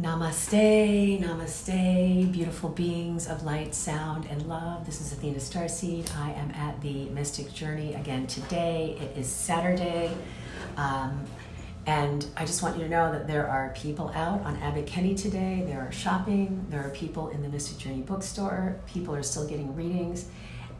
Namaste, namaste, beautiful beings of light, sound, and love. This is Athena StarSeed. I am at the Mystic Journey again today. It is Saturday, and I just want you to know that there are people out on Abbot Kinney today. There are shopping. There are people in the Mystic Journey bookstore. People are still getting readings,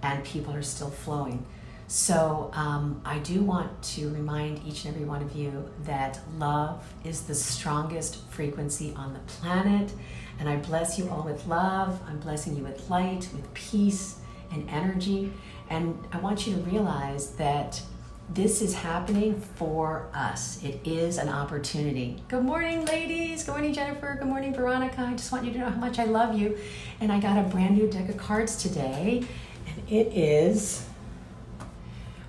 and people are still flowing. So I do want to remind each and every one of you that love is the strongest frequency on the planet. And I bless you all with love. I'm blessing you with light, with peace and energy. And I want you to realize that this is happening for us. It is an opportunity. Good morning, ladies. Good morning, Jennifer. Good morning, Veronica. I just want you to know how much I love you. And I got a brand new deck of cards today. And it is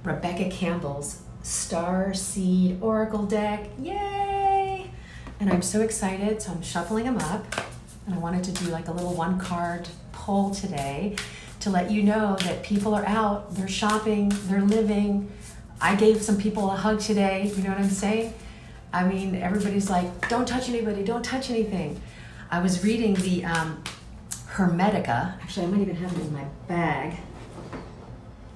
Rebecca Campbell's StarSeed Oracle deck. Yay! And I'm so excited, so I'm shuffling them up. And I wanted to do like a little one card poll today to let you know that people are out, they're shopping, they're living. I gave some people a hug today, you know what I'm saying? I mean, everybody's like, don't touch anybody, don't touch anything. I was reading the Hermetica. Actually, I might even have it in my bag.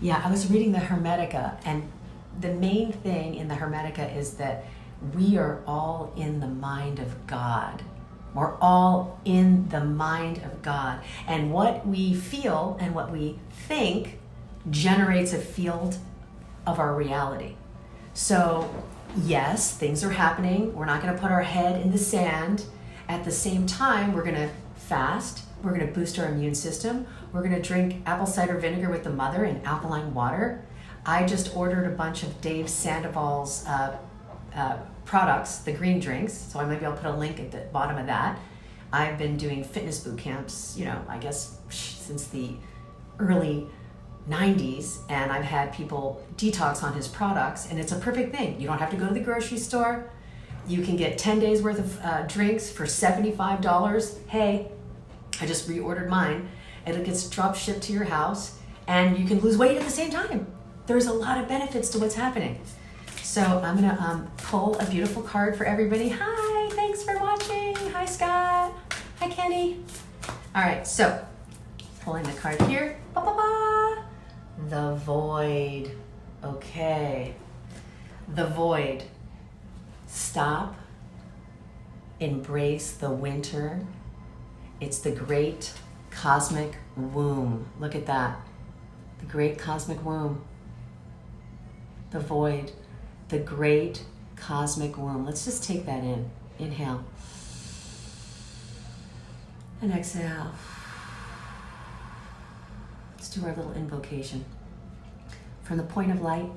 Yeah, I was reading the Hermetica, and the main thing in the Hermetica is that we are all in the mind of God. We're all in the mind of God. And what we feel and what we think generates a field of our reality. So, yes, things are happening. We're not going to put our head in the sand. At the same time, we're going to fast. We're going to boost our immune system. We're going to drink apple cider vinegar with the mother and alkaline water. I just ordered a bunch of Dave Sandoval's products, the green drinks, so maybe I'll put a link at the bottom of that. I've been doing fitness boot camps, I guess since the early 90s, and I've had people detox on his products, and it's a perfect thing. You don't have to go to the grocery store. You can get 10 days worth of drinks for $75. Hey, I just reordered mine, and it gets drop shipped to your house, and you can lose weight at the same time. There's a lot of benefits to what's happening. So I'm gonna pull a beautiful card for everybody. Hi, thanks for watching. Hi, Scott. Hi, Kenny. All right, so pulling the card here. Ba-ba-ba. The Void. Okay. The Void. Stop. Embrace the winter. It's the great cosmic womb. Look at that. The great cosmic womb. The void. The great cosmic womb. Let's just take that in. Inhale. And exhale. Let's do our little invocation. From the point of light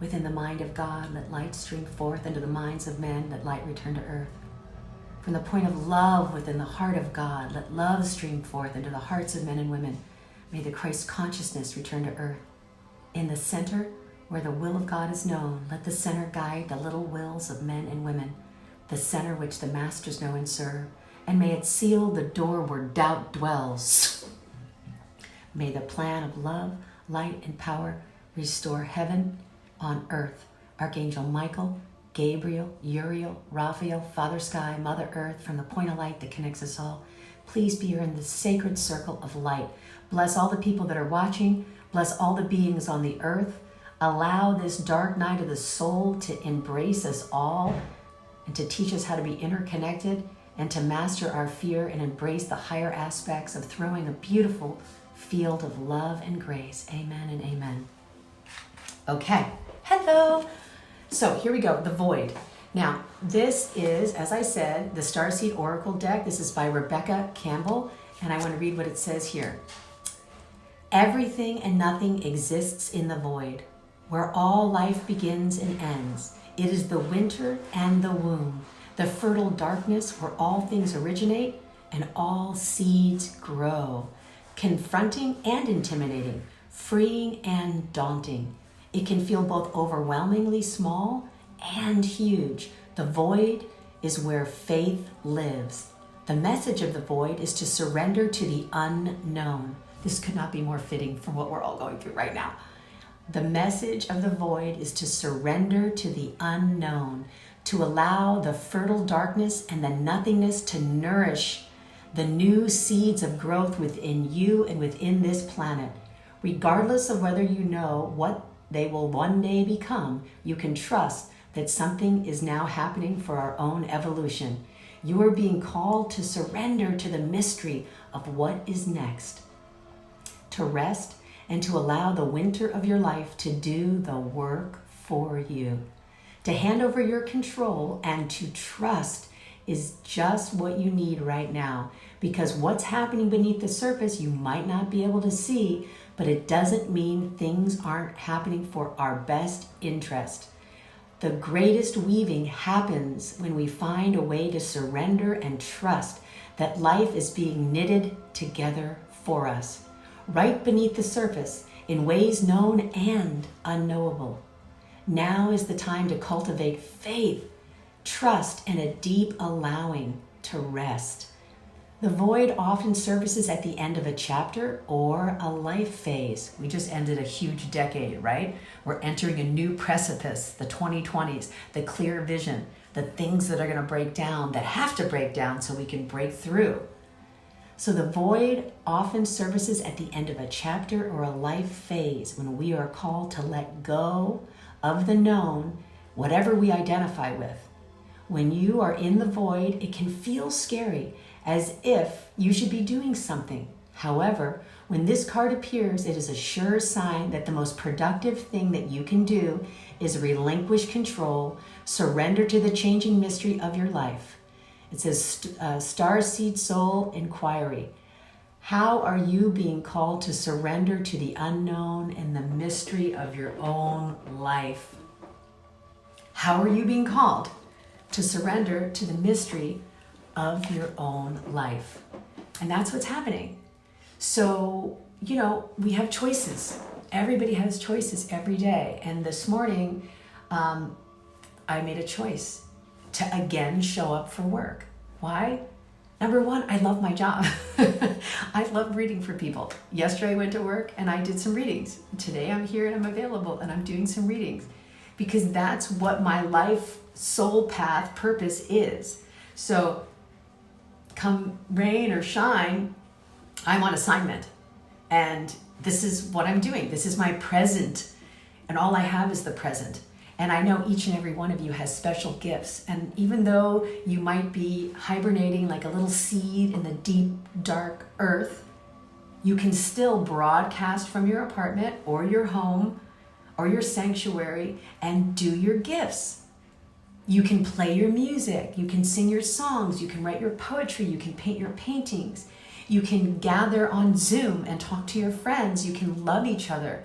within the mind of God, let light stream forth into the minds of men, let light return to earth. From the point of love within the heart of God, let love stream forth into the hearts of men and women. May the Christ consciousness return to earth. In the center, where the will of God is known, let the center guide the little wills of men and women, the center which the masters know and serve, and may it seal the door where doubt dwells. May the plan of love, light, and power restore heaven on earth. Archangel Michael, Gabriel, Uriel, Raphael, Father Sky, Mother Earth, from the point of light that connects us all, please be here in the sacred circle of light. Bless all the people that are watching. Bless all the beings on the earth. Allow this dark night of the soul to embrace us all and to teach us how to be interconnected and to master our fear and embrace the higher aspects of throwing a beautiful field of love and grace. Amen and amen. Okay. Hello. So here we go, the Void. Now, this is, as I said, the StarSeed Oracle deck. This is by Rebecca Campbell, and I want to read what it says here. Everything and nothing exists in the void, where all life begins and ends. It is the winter and the womb, the fertile darkness where all things originate and all seeds grow, confronting and intimidating, freeing and daunting. It can feel both overwhelmingly small and huge. The void is where faith lives. The message of the void is to surrender to the unknown. This could not be more fitting for what we're all going through right now. The message of the void is to surrender to the unknown, to allow the fertile darkness and the nothingness to nourish the new seeds of growth within you and within this planet. Regardless of whether you know what they will one day become, you can trust that something is now happening for our own evolution. You are being called to surrender to the mystery of what is next, to rest and to allow the winter of your life to do the work for you, to hand over your control and to trust is just what you need right now, because what's happening beneath the surface you might not be able to see, but it doesn't mean things aren't happening for our best interest. The greatest weaving happens when we find a way to surrender and trust that life is being knitted together for us, right beneath the surface, in ways known and unknowable. Now is the time to cultivate faith, trust, and a deep allowing to rest. The void often surfaces at the end of a chapter or a life phase. We just ended a huge decade, right? We're entering a new precipice, the 2020s, the clear vision, the things that are going to break down, that have to break down so we can break through. So the void often surfaces at the end of a chapter or a life phase when we are called to let go of the known, whatever we identify with. When you are in the void, it can feel scary, as if you should be doing something. However, when this card appears, it is a sure sign that the most productive thing that you can do is relinquish control, surrender to the changing mystery of your life. It says, StarSeed Soul Inquiry. How are you being called to surrender to the unknown and the mystery of your own life? How are you being called to surrender to the mystery of your own life? And that's what's happening. So, we have choices. Everybody has choices every day. And this morning, I made a choice to again show up for work. Why? Number one, I love my job. I love reading for people. Yesterday I went to work and I did some readings. Today I'm here and I'm available and I'm doing some readings, because that's what my life soul path purpose is. So come rain or shine, I'm on assignment. And this is what I'm doing. This is my present. And all I have is the present. And I know each and every one of you has special gifts. And even though you might be hibernating like a little seed in the deep, dark earth, you can still broadcast from your apartment or your home or your sanctuary and do your gifts. You can play your music, you can sing your songs, you can write your poetry, you can paint your paintings, you can gather on Zoom and talk to your friends, you can love each other.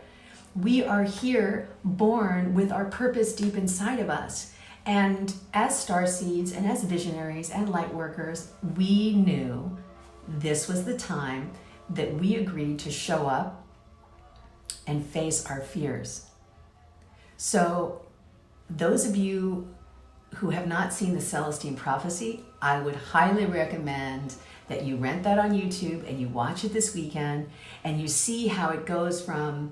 We are here born with our purpose deep inside of us. And as starseeds and as visionaries and light workers, we knew this was the time that we agreed to show up and face our fears. So those of you who have not seen the Celestine Prophecy, I would highly recommend that you rent that on YouTube and you watch it this weekend and you see how it goes from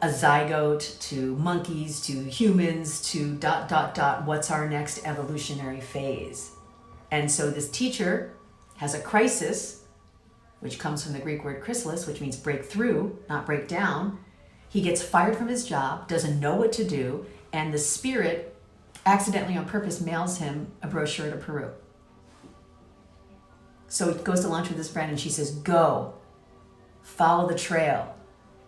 a zygote to monkeys to humans to ... what's our next evolutionary phase. And so this teacher has a crisis, which comes from the Greek word chrysalis, which means break through, not break down. He gets fired from his job, doesn't know what to do, and the spirit accidentally on purpose mails him a brochure to Peru. So he goes to lunch with his friend and she says, go, follow the trail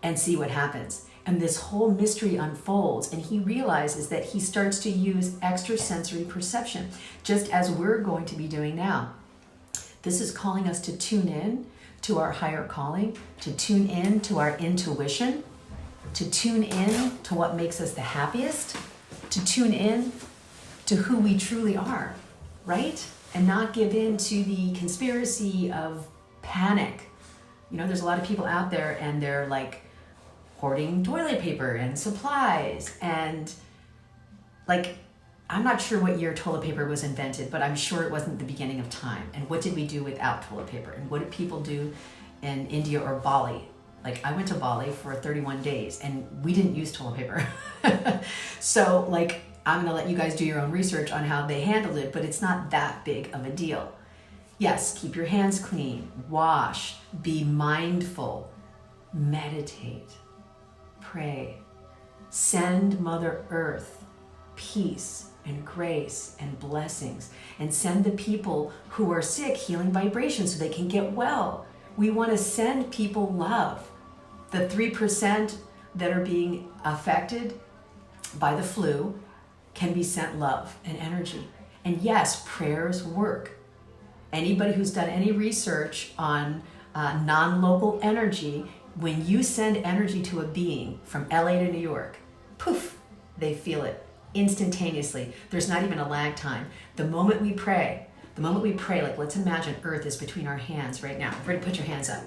and see what happens. And this whole mystery unfolds and he realizes that he starts to use extrasensory perception, just as we're going to be doing now. This is calling us to tune in to our higher calling, to tune in to our intuition, to tune in to what makes us the happiest, to tune in to who we truly are, right? And not give in to the conspiracy of panic. There's a lot of people out there and they're like hoarding toilet paper and supplies and I'm not sure what year toilet paper was invented, but I'm sure it wasn't the beginning of time. And what did we do without toilet paper? And what did people do in India or Bali? I went to Bali for 31 days and we didn't use toilet paper. So I'm going to let you guys do your own research on how they handled it, but it's not that big of a deal. Yes, keep your hands clean, wash, be mindful, meditate, pray, send Mother Earth peace and grace and blessings, and send the people who are sick healing vibrations so they can get well. We want to send people love. The 3% that are being affected by the flu can be sent love and energy. And yes, prayers work. Anybody who's done any research on non-local energy, when you send energy to a being from LA to New York, poof, they feel it instantaneously. There's not even a lag time. The moment we pray, like let's imagine Earth is between our hands right now. Ready? Put your hands up.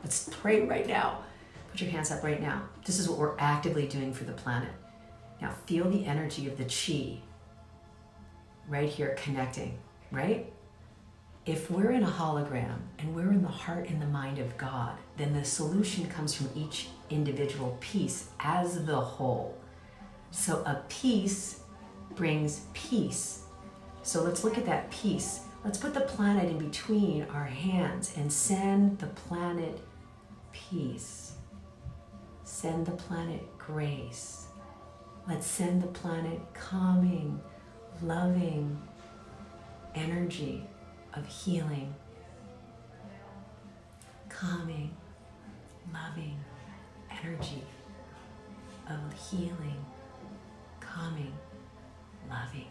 Let's pray right now. Put your hands up right now. This is what we're actively doing for the planet. Now feel the energy of the chi right here connecting, right? If we're in a hologram and we're in the heart and the mind of God, then the solution comes from each individual piece as the whole. So a piece brings peace. So let's look at that piece. Let's put the planet in between our hands and send the planet peace. Send the planet grace. Let's send the planet calming, loving energy of healing. Calming, loving energy of healing. Calming, loving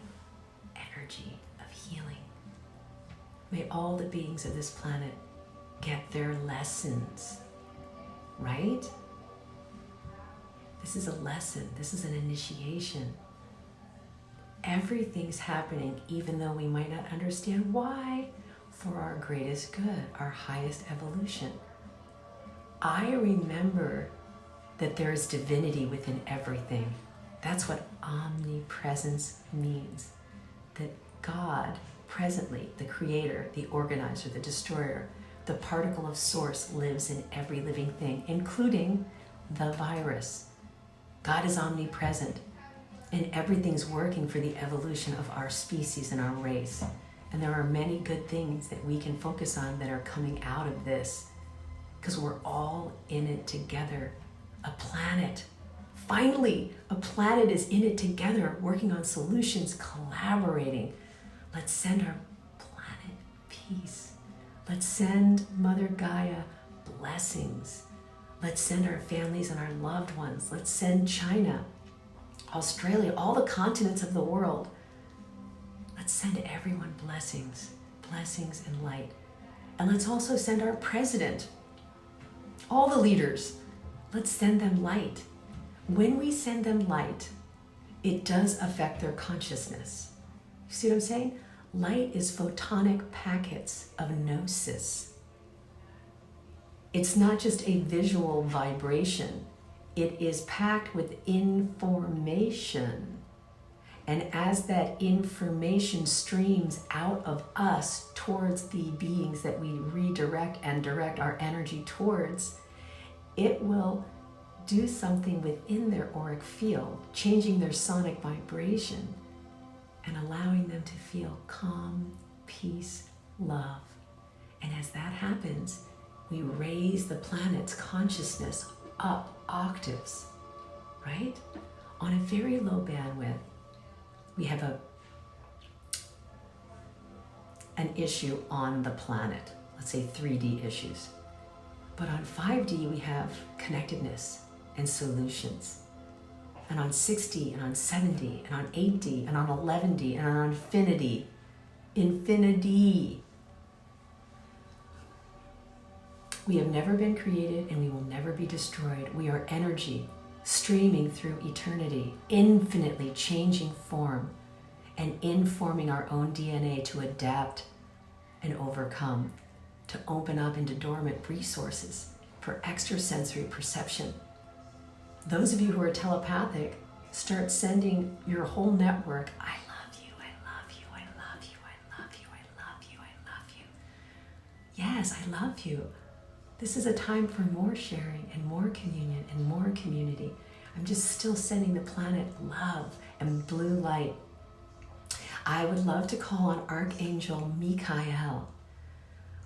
energy of healing. May all the beings of this planet get their lessons, right? This is a lesson. This is an initiation. Everything's happening, even though we might not understand why, for our greatest good, our highest evolution. I remember that there is divinity within everything. That's what omnipresence means. That God, presently, the creator, the organizer, the destroyer, the particle of source lives in every living thing, including the virus. God is omnipresent, and everything's working for the evolution of our species and our race. And there are many good things that we can focus on that are coming out of this, because we're all in it together. A planet. Finally, a planet is in it together, working on solutions, collaborating. Let's send our planet peace. Let's send Mother Gaia blessings. Let's send our families and our loved ones. Let's send China, Australia, all the continents of the world. Let's send everyone blessings, blessings and light. And let's also send our president, all the leaders, let's send them light. When we send them light, it does affect their consciousness. You see what I'm saying? Light is photonic packets of gnosis. It's not just a visual vibration. It is packed with information. And as that information streams out of us towards the beings that we redirect and direct our energy towards, it will do something within their auric field, changing their sonic vibration and allowing them to feel calm, peace, love. And as that happens, we raise the planet's consciousness up octaves, right? On a very low bandwidth, we have an issue on the planet, let's say 3D issues. But on 5D, we have connectedness and solutions. And on 6D, and on 7D, and on 8D, and on 11D, and on infinity. Infinity. We have never been created and we will never be destroyed. We are energy streaming through eternity, infinitely changing form and informing our own DNA to adapt and overcome, to open up into dormant resources for extrasensory perception. Those of you who are telepathic, start sending your whole network, I love you, I love you, I love you, I love you, I love you, I love you. Yes, I love you. This is a time for more sharing and more communion and more community. I'm just still sending the planet love and blue light. I would love to call on Archangel Michael.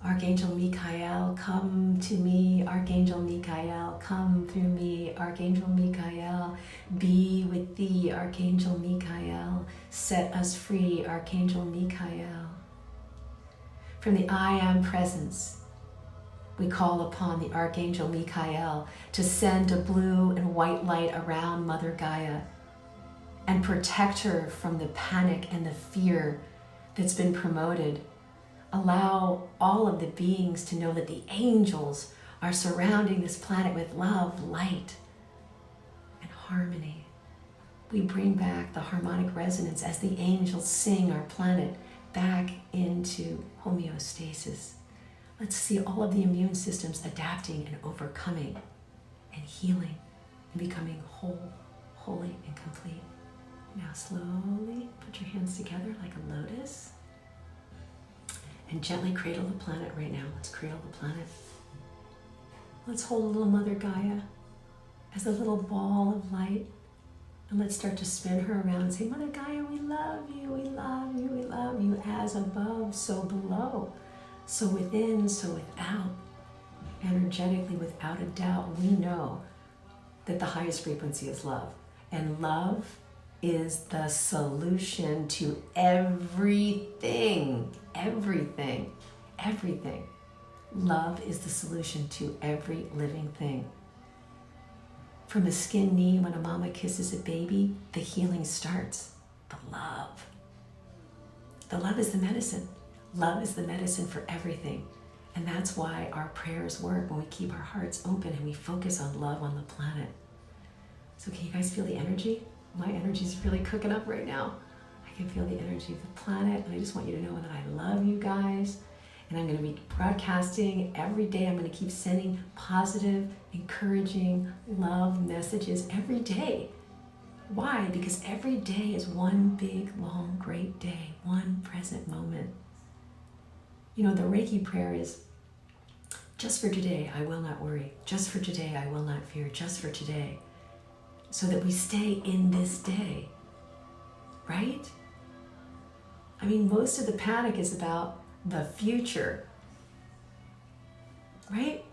Archangel Michael, come to me. Archangel Michael, come through me. Archangel Michael, be with thee. Archangel Michael, set us free. Archangel Michael. From the I Am Presence, we call upon the Archangel Michael to send a blue and white light around Mother Gaia and protect her from the panic and the fear that's been promoted. Allow all of the beings to know that the angels are surrounding this planet with love, light, and harmony. We bring back the harmonic resonance as the angels sing our planet back into homeostasis. Let's see all of the immune systems adapting and overcoming and healing and becoming whole, holy, and complete. Now slowly put your hands together like a lotus and gently cradle the planet right now. Let's cradle the planet. Let's hold little Mother Gaia as a little ball of light, and let's start to spin her around and say, Mother Gaia, we love you, we love you, we love you. As above, so below, so within, so without. Energetically, without a doubt, we know that the highest frequency is love, and love is the solution to everything, everything, everything. Love is the solution to every living thing. From a skin knee, when a mama kisses a baby, the healing starts. The love. The love is the medicine. Love is the medicine for everything. And that's why our prayers work when we keep our hearts open and we focus on love on the planet. So can you guys feel the energy? My energy is really cooking up right now. I can feel the energy of the planet, and I just want you to know that I love you guys. And I'm going to be broadcasting every day. I'm going to keep sending positive, encouraging, love messages every day. Why? Because every day is one big, long, great day, one present moment. You know, the Reiki prayer is, just for today, I will not worry. Just for today, I will not fear. Just for today. So that we stay in this day, right? I mean, most of the panic is about the future, right?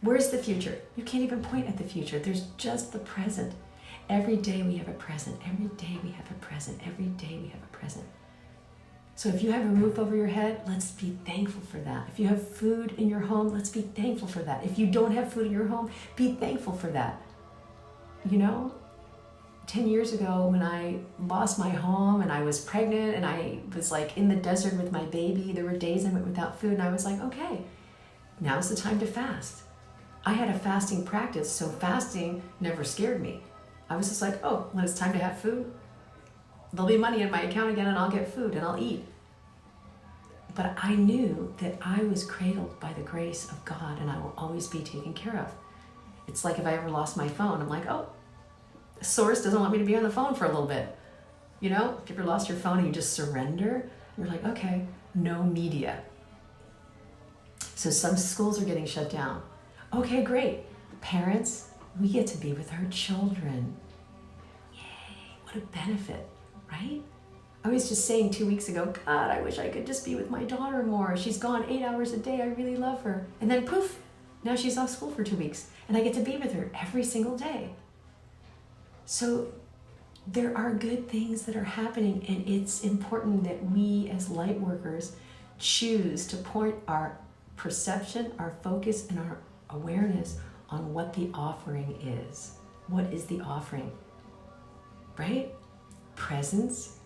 Where's the future? You can't even point at the future. There's just the present. Every day we have a present. Every day we have a present. Every day we have a present. So if you have a roof over your head, let's be thankful for that. If you have food in your home, let's be thankful for that. If you don't have food in your home, be thankful for that. You know, 10 years ago when I lost my home and I was pregnant and I was like in the desert with my baby, there were days I went without food and I was like, okay, now's the time to fast. I had a fasting practice, so fasting never scared me. I was just like, oh, when it's time to have food, there'll be money in my account again and I'll get food and I'll eat. But I knew that I was cradled by the grace of God and I will always be taken care of. It's like if I ever lost my phone, I'm like, oh, the source doesn't want me to be on the phone for a little bit. You know, if you ever lost your phone and you just surrender, you're like, okay, no media. So some schools are getting shut down. Okay, great. Parents, we get to be with our children. Yay, what a benefit, right? I was just saying 2 weeks ago, God, I wish I could just be with my daughter more. She's gone 8 hours a day. I really love her. And then poof, now she's off school for 2 weeks. And I get to be with her every single day. So there are good things that are happening, and it's important that we as light workers choose to point our perception, our focus, and our awareness on what the offering is. What is the offering? Right? Presence,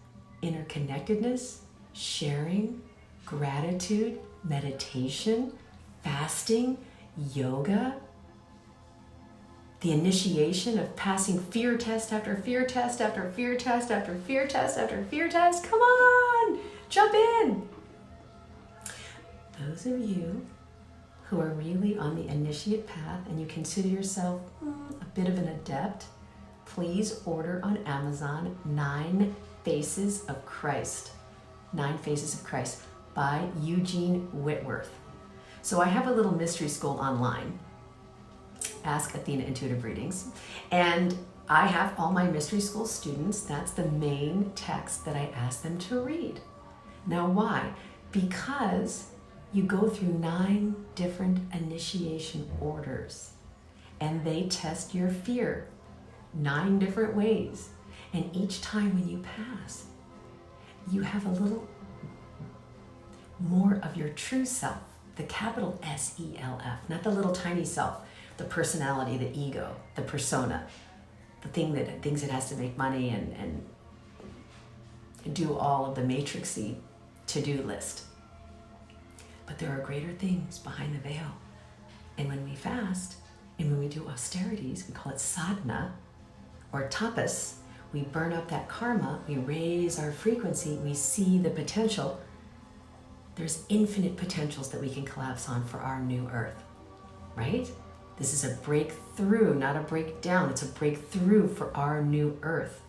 interconnectedness, sharing, gratitude, meditation, fasting, yoga, the initiation of passing fear test after fear test after fear test after fear test after fear test. Come on, jump in. Those of you who are really on the initiate path and you consider yourself a bit of an adept, please order on Amazon 9 Faces of Christ. 9 Faces of Christ by Eugene Whitworth. So I have a little mystery school online, Ask Athena Intuitive Readings, and I have all my mystery school students, that's the main text that I ask them to read. Now why? Because you go through 9 different initiation orders and they test your fear 9 different ways. And each time when you pass, you have a little more of your true self, the capital S-E-L-F, not the little tiny self, the personality, the ego, the persona, the thing that thinks it has to make money and do all of the matrixy to-do list. But there are greater things behind the veil. And when we fast, and when we do austerities, we call it sadhana or tapas, we burn up that karma, we raise our frequency, we see the potential. There's infinite potentials that we can collapse on for our new earth, right? This is a breakthrough, not a breakdown. It's a breakthrough for our new earth,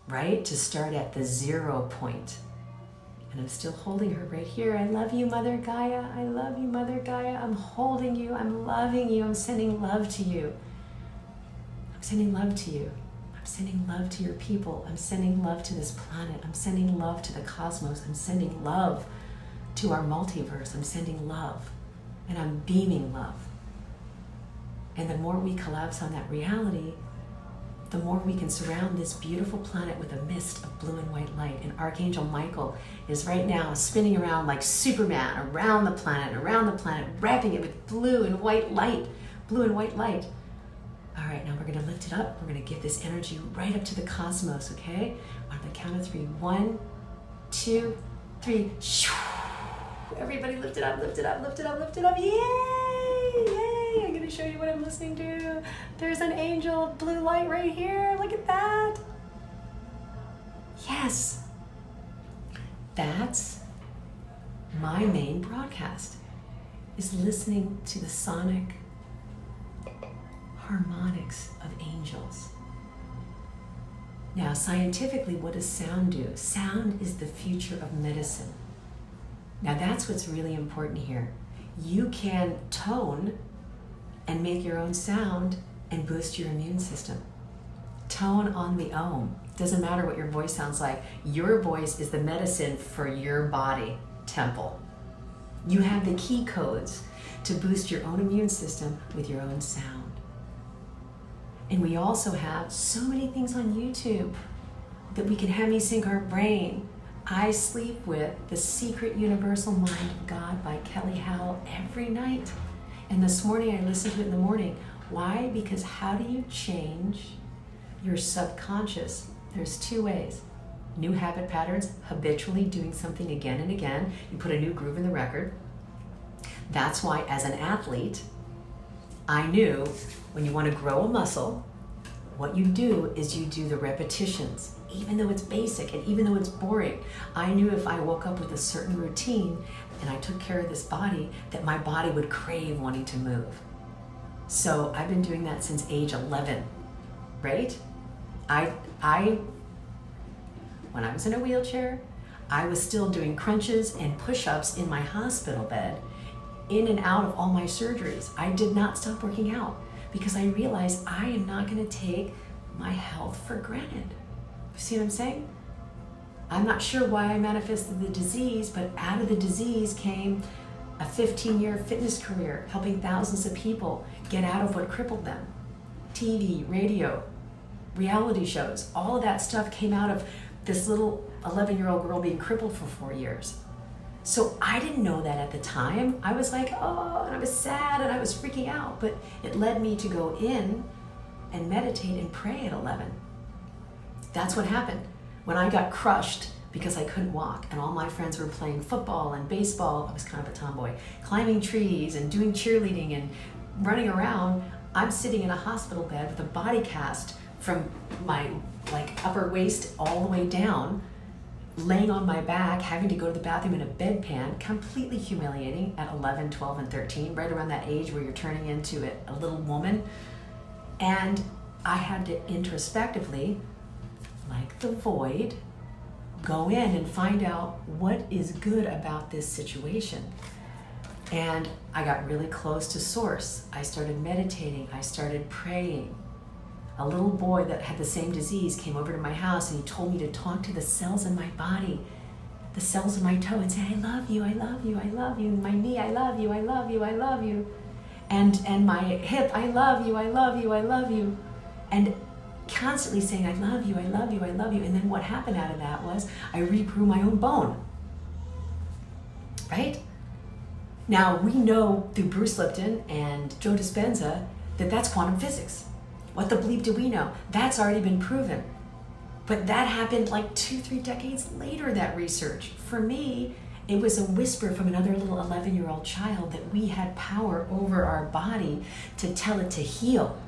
right? To start at the 0 point. And I'm still holding her right here. I love you, Mother Gaia. I love you, Mother Gaia. I'm holding you. I'm loving you. I'm sending love to you. I'm sending love to you. I'm sending love to your people. I'm sending love to this planet. I'm sending love to the cosmos. I'm sending love to our multiverse. I'm sending love. And I'm beaming love. And the more we collapse on that reality, the more we can surround this beautiful planet with a mist of blue and white light. And Archangel Michael is right now spinning around like Superman around the planet, wrapping it with blue and white light. Blue and white light. All right, now we're going to lift it up. We're going to give this energy right up to the cosmos, okay? On the count of 3. 1, 2, 3. Everybody lift it up, lift it up, lift it up, lift it up. Yay! Yay! I'm going to show you what I'm listening to. There's an angel of blue light right here. Look at that. Yes. That's my main broadcast, is listening to the sonic harmonics of angels. Now, scientifically, what does sound do? Sound is the future of medicine. Now, that's what's really important here. You can tone and make your own sound and boost your immune system. Tone on the ohm. Doesn't matter what your voice sounds like. Your voice is the medicine for your body temple. You have the key codes to boost your own immune system with your own sound. And we also have so many things on YouTube that we can hemi-sync our brain. I sleep with The Secret Universal Mind of God by Kelly Howell every night. And this morning I listened to it in the morning. Why? Because how do you change your subconscious? There's 2 ways. New habit patterns, habitually doing something again and again. You put a new groove in the record. That's why as an athlete, I knew when you want to grow a muscle, what you do is you do the repetitions, even though it's basic and even though it's boring. I knew if I woke up with a certain routine and I took care of this body, that my body would crave wanting to move. So I've been doing that since age 11, right? When I was in a wheelchair, I was still doing crunches and push-ups in my hospital bed, in and out of all my surgeries. I did not stop working out because I realized I am not going to take my health for granted. You see what I'm saying? I'm not sure why I manifested the disease, but out of the disease came a 15-year fitness career, helping thousands of people get out of what crippled them. TV, radio, reality shows, all of that stuff came out of this little 11-year-old girl being crippled for 4 years. So I didn't know that at the time. I was like, oh, and I was sad and I was freaking out, but it led me to go in and meditate and pray at 11. That's what happened. When I got crushed because I couldn't walk and all my friends were playing football and baseball, I was kind of a tomboy, climbing trees and doing cheerleading and running around, I'm sitting in a hospital bed with a body cast from my upper waist all the way down, laying on my back, having to go to the bathroom in a bedpan, completely humiliating at 11, 12, and 13, right around that age where you're turning into a little woman. And I had to introspectively, like the void, go in and find out what is good about this situation. And I got really close to source. I started meditating, I started praying. A little boy that had the same disease came over to my house and he told me to talk to the cells in my body, the cells of my toe, and say, I love you, I love you, I love you. And my knee, I love you, I love you, I love you. And my hip, I love you, I love you, I love you. And constantly saying, I love you, I love you, I love you. And then what happened out of that was I regrew my own bone. Right? Now, we know through Bruce Lipton and Joe Dispenza that that's quantum physics. What the bleep do we know? That's already been proven. But that happened like 2-3 decades later, that research. For me, it was a whisper from another little 11-year-old child that we had power over our body to tell it to heal.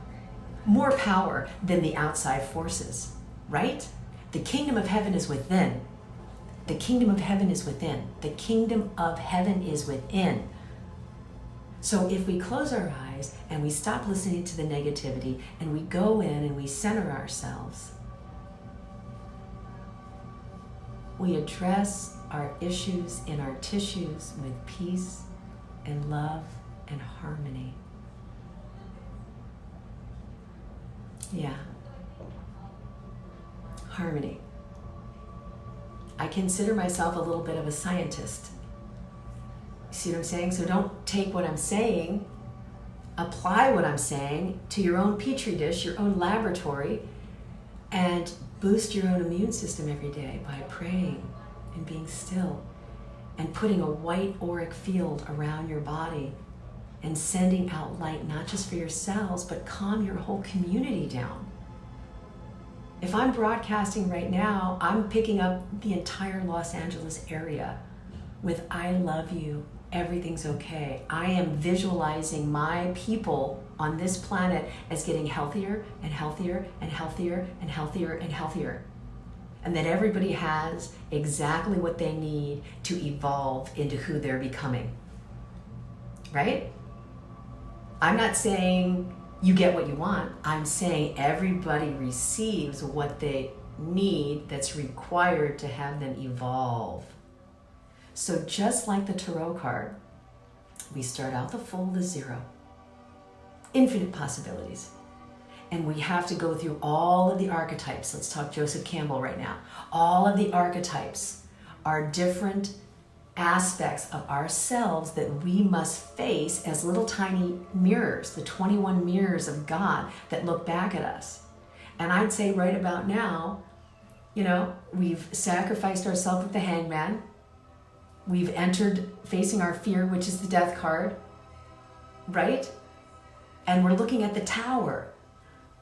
More power than the outside forces, right? The kingdom of heaven is within. The kingdom of heaven is within. The kingdom of heaven is within. So if we close our eyes and we stop listening to the negativity and we go in and we center ourselves, we address our issues in our tissues with peace and love and harmony. Yeah. Harmony. I consider myself a little bit of a scientist. See what I'm saying? So don't take what I'm saying, apply what I'm saying to your own petri dish, your own laboratory, and boost your own immune system every day by praying and being still and putting a white auric field around your body and sending out light, not just for yourselves, but calm your whole community down. If I'm broadcasting right now, I'm picking up the entire Los Angeles area with I love you, everything's okay. I am visualizing my people on this planet as getting healthier and healthier and healthier and healthier and healthier. And that everybody has exactly what they need to evolve into who they're becoming. Right? I'm not saying you get what you want. I'm saying everybody receives what they need that's required to have them evolve. So just like the tarot card, we start out the fold as 0. Infinite possibilities. And we have to go through all of the archetypes. Let's talk Joseph Campbell right now. All of the archetypes are different aspects of ourselves that we must face as little tiny mirrors, the 21 mirrors of God that look back at us. And I'd say right about now, we've sacrificed ourselves with the hangman. We've entered facing our fear, which is the death card, right? And we're looking at the tower.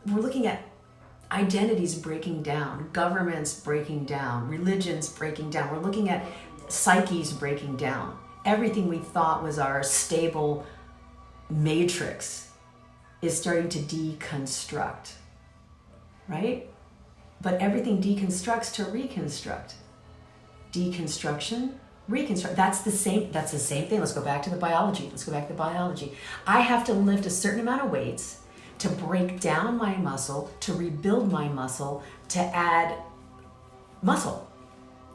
We're looking at identities breaking down, governments breaking down, religions breaking down. We're looking at psyches breaking down. Everything we thought was our stable matrix is starting to deconstruct, right? But everything deconstructs to reconstruct. Deconstruction, reconstruct. That's the same thing. Let's go back to the biology. I have to lift a certain amount of weights to break down my muscle, to rebuild my muscle, to add muscle.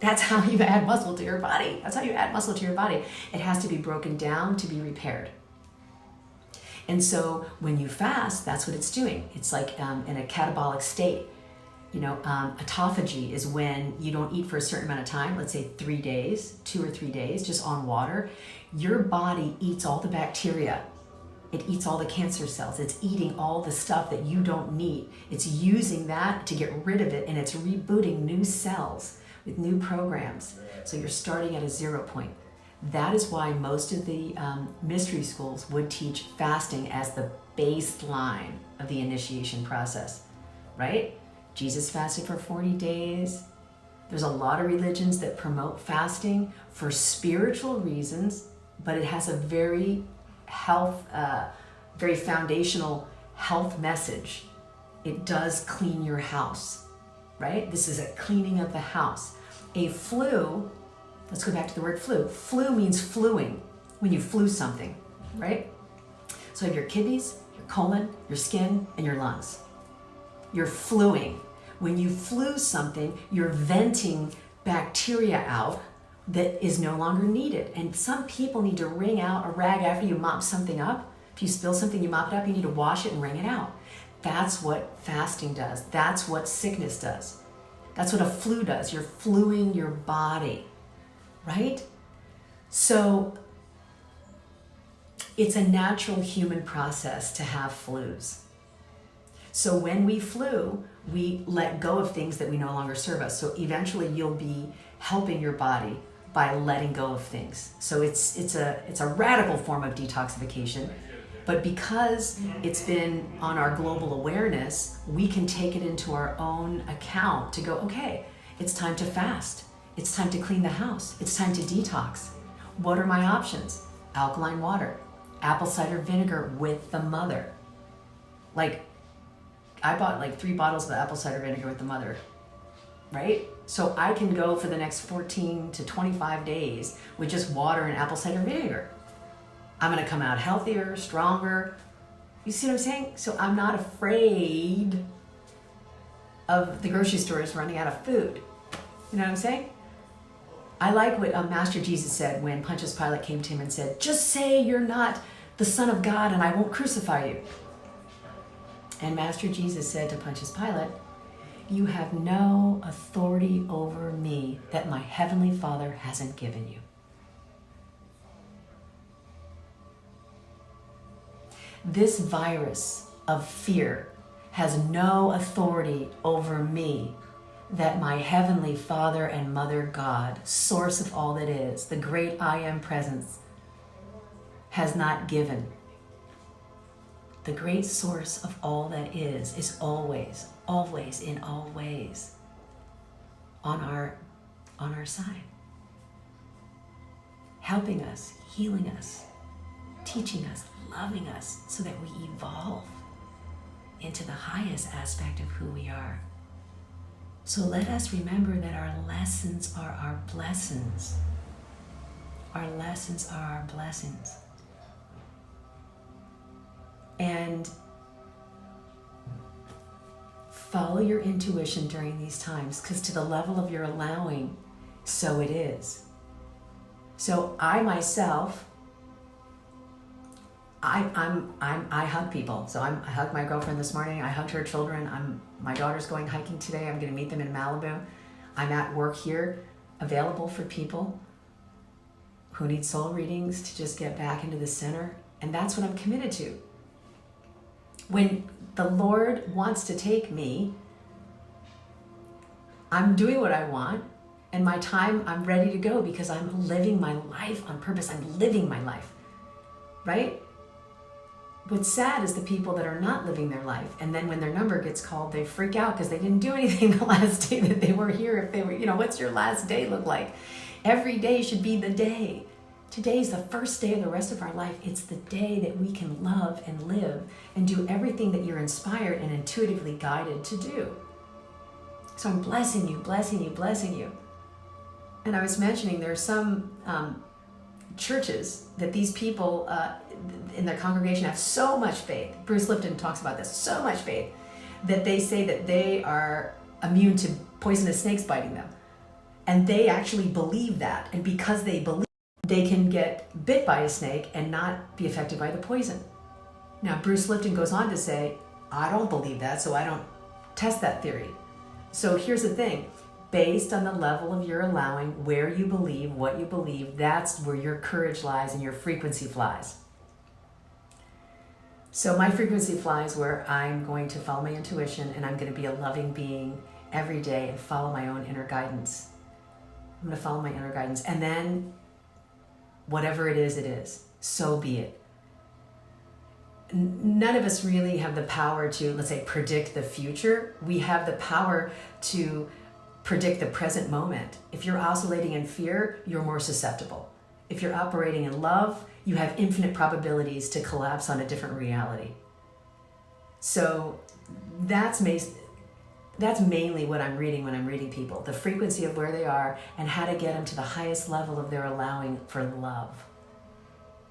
That's how you add muscle to your body. It has to be broken down to be repaired. And so when you fast, that's what it's doing. It's like in a catabolic state. Autophagy is when you don't eat for a certain amount of time, let's say 3 days, 2 or 3 days, just on water. Your body eats all the bacteria. It eats all the cancer cells. It's eating all the stuff that you don't need. It's using that to get rid of it, and it's rebooting new cells with new programs. So you're starting at a 0 point. That is why most of the mystery schools would teach fasting as the baseline of the initiation process, right? Jesus fasted for 40 days. There's a lot of religions that promote fasting for spiritual reasons, but it has a very foundational health message. It does clean your house, right? This is a cleaning of the house. A flu, let's go back to the word flu. Flu means fluing, when you flu something, right? So you have your kidneys, your colon, your skin, and your lungs. You're fluing. When you flu something, you're venting bacteria out that is no longer needed. And some people need to wring out a rag after you mop something up. If you spill something, you mop it up, you need to wash it and wring it out. That's what fasting does. That's what sickness does. That's what a flu does. You're fluing your body, right? So it's a natural human process to have flus. So when we flu, we let go of things that we no longer serve us. So eventually you'll be helping your body by letting go of things. So it's a radical form of detoxification. But because it's been on our global awareness, we can take it into our own account to go, okay, it's time to fast. It's time to clean the house. It's time to detox. What are my options? Alkaline water, apple cider vinegar with the mother. Like, I bought like 3 bottles of apple cider vinegar with the mother, right? So I can go for the next 14 to 25 days with just water and apple cider vinegar. I'm gonna come out healthier, stronger. You see what I'm saying? So I'm not afraid of the grocery stores running out of food. You know what I'm saying? I like what Master Jesus said when Pontius Pilate came to him and said, just say you're not the Son of God and I won't crucify you. And Master Jesus said to Pontius Pilate, you have no authority over me that my Heavenly Father hasn't given you. This virus of fear has no authority over me that my Heavenly Father and Mother God, source of all that is, the great I Am presence, has not given. The great source of all that is always, always, in all ways on our side, helping us, healing us, teaching us, loving us, so that we evolve into the highest aspect of who we are. So let us remember that our lessons are our blessings. Our lessons are our blessings. And follow your intuition during these times, because to the level of your allowing, so it is. So I myself, I hug people. So I hugged my girlfriend this morning. I hugged her children. My daughter's going hiking today. I'm going to meet them in Malibu. I'm at work here, available for people who need soul readings to just get back into the center. And that's what I'm committed to. When the Lord wants to take me, I'm doing what I want, and my time, I'm ready to go because I'm living my life on purpose. I'm living my life, right? What's sad is the people that are not living their life, and then when their number gets called, they freak out because they didn't do anything the last day that they were here. If they were, what's your last day look like? Every day should be the day. Today is the first day of the rest of our life. It's the day that we can love and live and do everything that you're inspired and intuitively guided to do. So I'm blessing you, blessing you, blessing you. And I was mentioning there are some churches that these people in their congregation have so much faith. Bruce Lipton talks about this, so much faith, that they say that they are immune to poisonous snakes biting them. And they actually believe that. And because they believe, they can get bit by a snake and not be affected by the poison. Now, Bruce Lipton goes on to say, I don't believe that, so I don't test that theory. So here's the thing. Based on the level of your allowing, where you believe, what you believe, that's where your courage lies and your frequency flies. So my frequency flies where I'm going to follow my intuition and I'm going to be a loving being every day and follow my own inner guidance. I'm going to follow my inner guidance. And then whatever it is, so be it. None of us really have the power to, let's say, predict the future. We have the power to predict the present moment. If you're oscillating in fear, you're more susceptible. If you're operating in love, you have infinite probabilities to collapse on a different reality. So that's mainly what I'm reading when I'm reading people, the frequency of where they are and how to get them to the highest level of their allowing for love.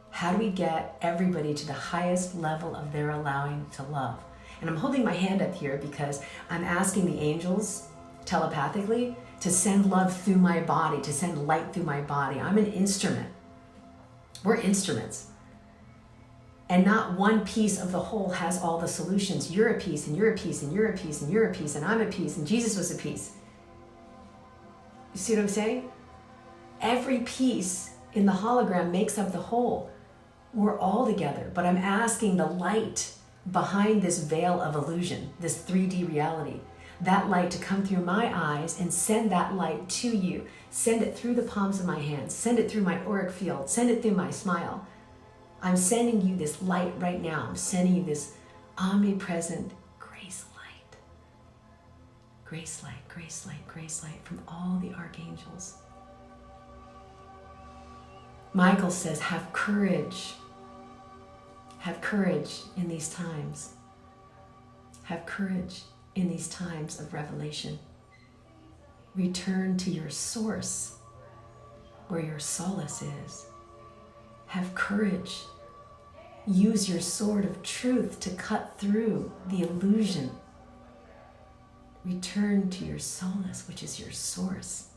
How do we get everybody to the highest level of their allowing to love? And I'm holding my hand up here because I'm asking the angels telepathically to send love through my body, to send light through my body. I'm an instrument. We're instruments. And not one piece of the whole has all the solutions. You're a piece, and you're a piece, and you're a piece, and you're a piece, and I'm a piece, and Jesus was a piece. You see what I'm saying? Every piece in the hologram makes up the whole. We're all together, but I'm asking the light behind this veil of illusion, this 3D reality, that light to come through my eyes and send that light to you. Send it through the palms of my hands. Send it through my auric field. Send it through my smile. I'm sending you this light right now. I'm sending you this omnipresent grace light. Grace light, grace light, grace light from all the archangels. Michael says, have courage. Have courage in these times. Have courage in these times of revelation. Return to your source, where your solace is. Have courage. Use your sword of truth to cut through the illusion. Return to your solace, which is your source.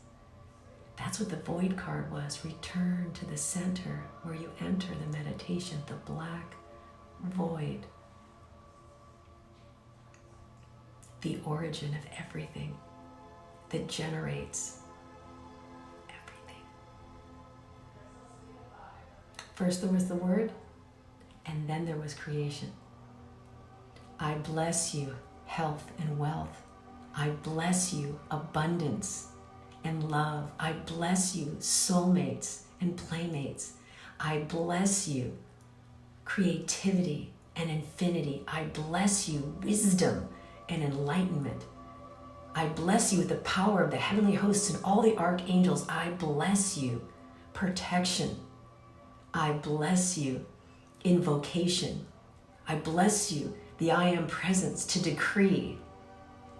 That's what the void card was. Return to the center where you enter the meditation, the black void. The origin of everything that generates everything. First there was the word, and then there was creation. I bless you, health and wealth. I bless you, abundance and love. I bless you, soulmates and playmates. I bless you, creativity and infinity. I bless you, wisdom and enlightenment. I bless you with the power of the heavenly hosts and all the archangels. I bless you, protection. I bless you, invocation. I bless you, the I am presence, to decree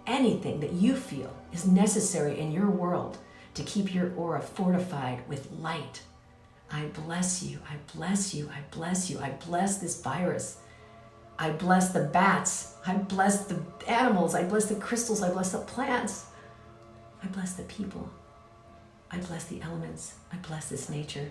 anything that you feel is necessary in your world to keep your aura fortified with light. I bless you, I bless you, I bless you. I bless this virus. I bless the bats. I bless the animals. I bless the crystals. I bless the plants. I bless the people. I bless the elements. I bless this nature.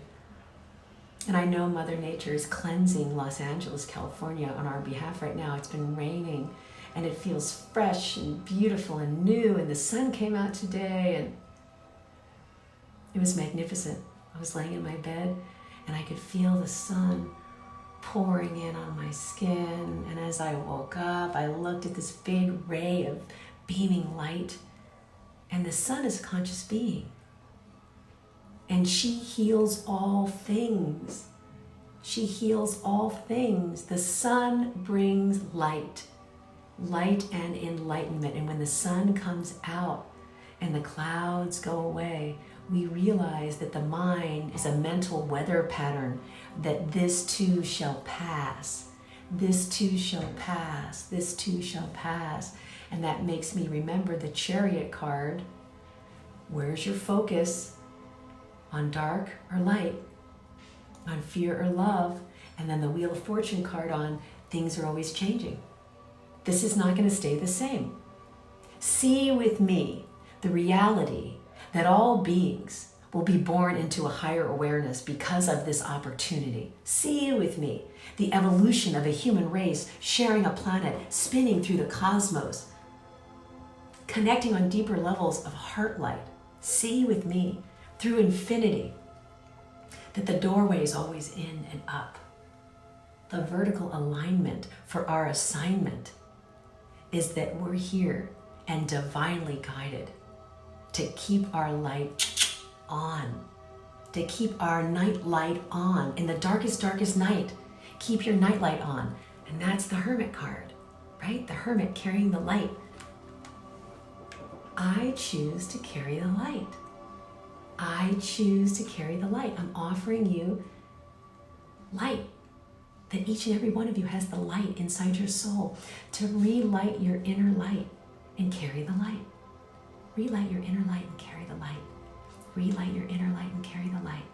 And I know Mother Nature is cleansing Los Angeles, California on our behalf right now. It's been raining and it feels fresh and beautiful and new, and the sun came out today and it was magnificent. I was laying in my bed and I could feel the sun pouring in on my skin, and as I woke up, I looked at this big ray of beaming light, and the sun is a conscious being, and she heals all things. She heals all things. The sun brings light and enlightenment, and when the sun comes out and the clouds go away, we realize that the mind is a mental weather pattern, that this too shall pass. This too shall pass. This too shall pass. And that makes me remember the Chariot card. Where's your focus? On dark or light? On fear or love? And then the Wheel of Fortune card on things are always changing. This is not going to stay the same. See with me the reality that all beings will be born into a higher awareness because of this opportunity. See with me the evolution of a human race sharing a planet, spinning through the cosmos, connecting on deeper levels of heart light. See with me through infinity that the doorway is always in and up. The vertical alignment for our assignment is that we're here and divinely guided to keep our light on, to keep our night light on. In the darkest night, keep your night light on. And that's the Hermit card, right? The Hermit carrying the light. I choose to carry the light. I choose to carry the light. I'm offering you light, that each and every one of you has the light inside your soul to relight your inner light and carry the light. Relight your inner light and carry the light. Relight your inner light and carry the light.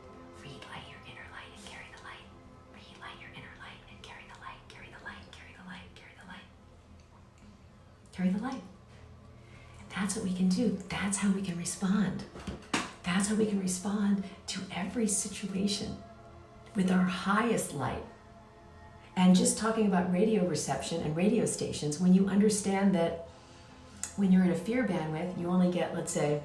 Relight your inner light and carry the light. Relight your inner light and carry the light. Carry the light, carry the light, carry the light. Carry the light. That's what we can do. That's how we can respond. That's how we can respond to every situation with our highest light And just talking about radio reception and radio stations, when you understand that when you're in a fear bandwidth, you only get, let's say,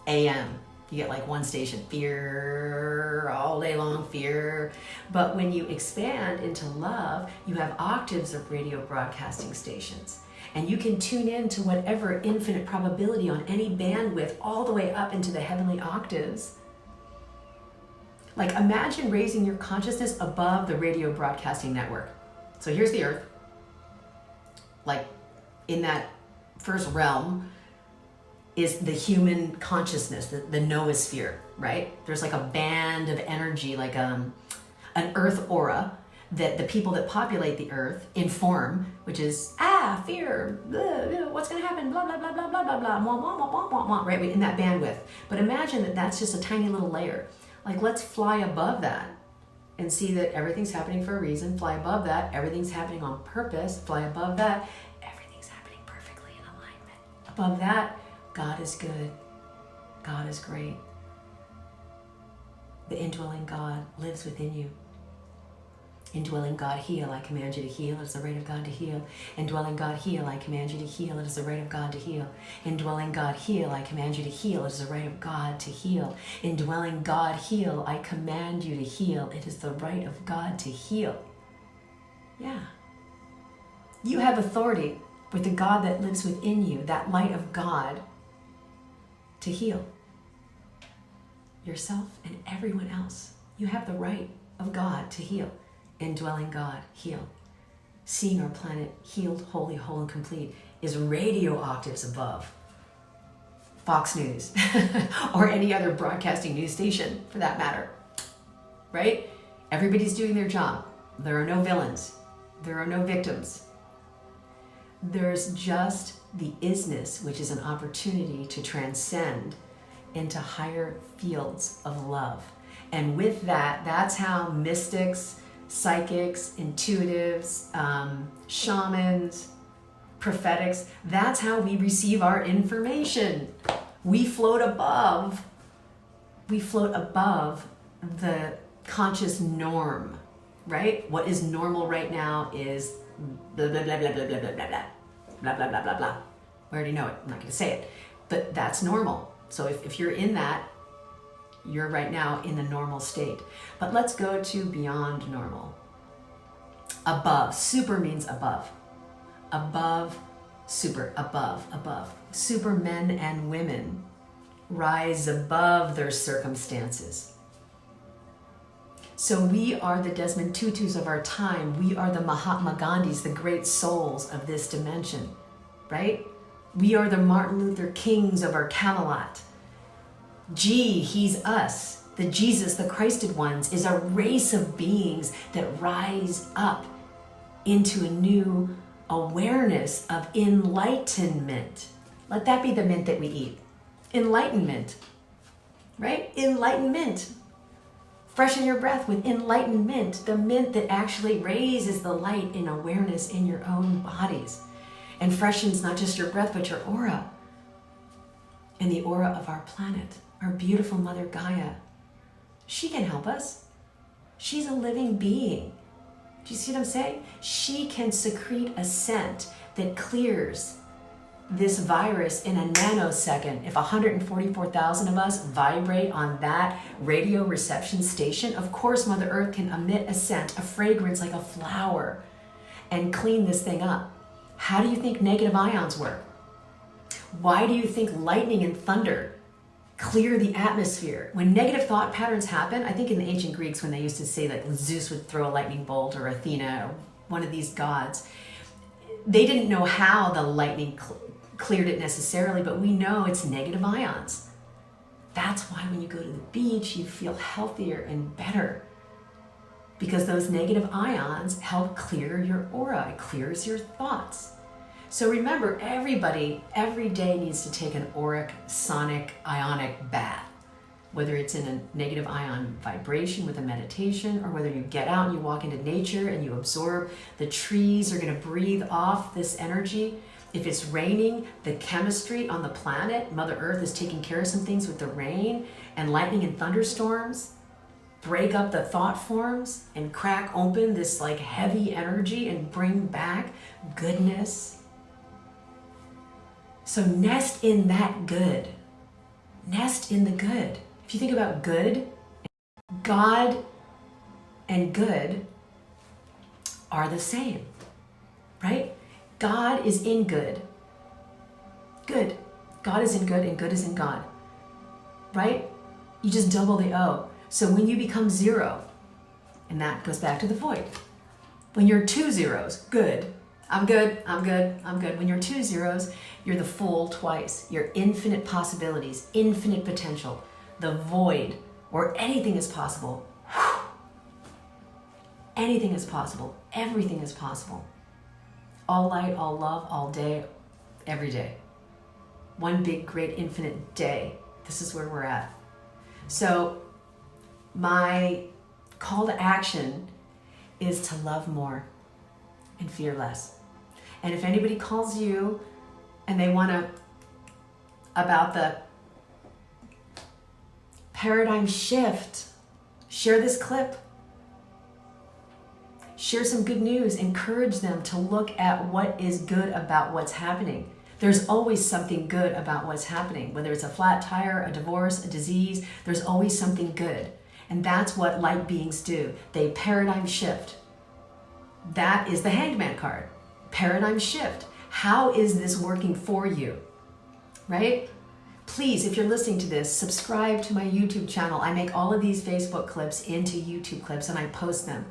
AM. You get like one station, fear, all day long, fear. But when you expand into love, you have octaves of radio broadcasting stations. And you can tune in to whatever infinite probability on any bandwidth all the way up into the heavenly octaves. Like imagine raising your consciousness above the radio broadcasting network. So here's the earth. Like in that first realm is the human consciousness, the noosphere, right? There's like a band of energy, like an earth aura that the people that populate the earth inform, which is, fear, blah, what's gonna happen, blah, blah, blah, blah, blah, blah, blah, wah, wah, wah, wah, wah, wah, right? In that bandwidth. But imagine that that's just a tiny little layer. Like let's fly above that and see that everything's happening for a reason. Fly above that, everything's happening on purpose. Fly above that, everything's happening perfectly in alignment. Above that, God is good. God is great. The indwelling God lives within you. Indwelling God, heal. I command you to heal. It is the right of God to heal. Indwelling God, heal. I command you to heal. It is the right of God to heal. Indwelling God, heal. I command you to heal. It is the right of God to heal. Indwelling God, heal. I command you to heal. It is the right of God to heal. Yeah. You have authority with the God that lives within you, that light of God, to heal yourself and everyone else. You have the right of God to heal. Indwelling God, heal. Seeing our planet healed, holy, whole, and complete is radio octaves above Fox News or any other broadcasting news station for that matter, right? Everybody's doing their job. There are no villains. There are no victims. There's just the isness, which is an opportunity to transcend into higher fields of love. And with that, that's how mystics, psychics, intuitives, shamans, prophetics, that's how we receive our information. We float above the conscious norm, right? What is normal right now is blah, blah, blah, blah, blah, blah, blah, blah, blah, blah, blah, blah, blah, blah. We already know it, I'm not gonna say it, but that's normal. So if you're in that, you're right now in the normal state. But let's go to beyond normal. Above. Super means above. Above, super, above, above. Super men and women rise above their circumstances. So we are the Desmond Tutus of our time. We are the Mahatma Gandhis, the great souls of this dimension, right? We are the Martin Luther Kings of our Camelot. He's us. The Jesus, the Christed ones, is a race of beings that rise up into a new awareness of enlightenment. Let that be the mint that we eat. Enlightenment, right? Enlightenment. Freshen your breath with enlightenment, the mint that actually raises the light in awareness in your own bodies and freshens not just your breath, but your aura and the aura of our planet. Our beautiful Mother Gaia, she can help us. She's a living being. Do you see what I'm saying? She can secrete a scent that clears this virus in a nanosecond. If 144,000 of us vibrate on that radio reception station, of course Mother Earth can emit a scent, a fragrance like a flower, and clean this thing up. How do you think negative ions work? Why do you think lightning and thunder clear the atmosphere? When negative thought patterns happen, I think in the ancient Greeks when they used to say that Zeus would throw a lightning bolt or Athena or one of these gods, they didn't know how the lightning cleared it necessarily, but we know it's negative ions. That's why when you go to the beach, you feel healthier and better, because those negative ions help clear your aura. It clears your thoughts. So remember, everybody every day needs to take an auric, sonic, ionic bath, whether it's in a negative ion vibration with a meditation, or whether you get out and you walk into nature and you absorb. The trees are going to breathe off this energy. If it's raining, the chemistry on the planet, Mother Earth is taking care of some things with the rain and lightning and thunderstorms. break up the thought forms and crack open this like heavy energy and bring back goodness. So nest in that good. Nest in the good. If you think about good, God and good are the same, right? God is in good. Good. God is in good and good is in God, right? You just double the O. So when you become zero, and that goes back to the void. When you're 2 zeros, good. I'm good, I'm good, I'm good. When you're 2 zeros, you're the full twice. You're infinite possibilities, infinite potential, the void, where anything is possible. Anything is possible. Everything is possible. All light, all love, all day, every day. One big, great, infinite day. This is where we're at. So my call to action is to love more and fear less. And if anybody calls you and they want to, about the paradigm shift, share this clip. Share some good news. Encourage them to look at what is good about what's happening. There's always something good about what's happening. Whether it's a flat tire, a divorce, a disease, there's always something good. And that's what light beings do. They paradigm shift. That is the Hangman card. Paradigm shift. How is this working for you? Right? Please, if you're listening to this, subscribe to my YouTube channel. I make all of these Facebook clips into YouTube clips and I post them.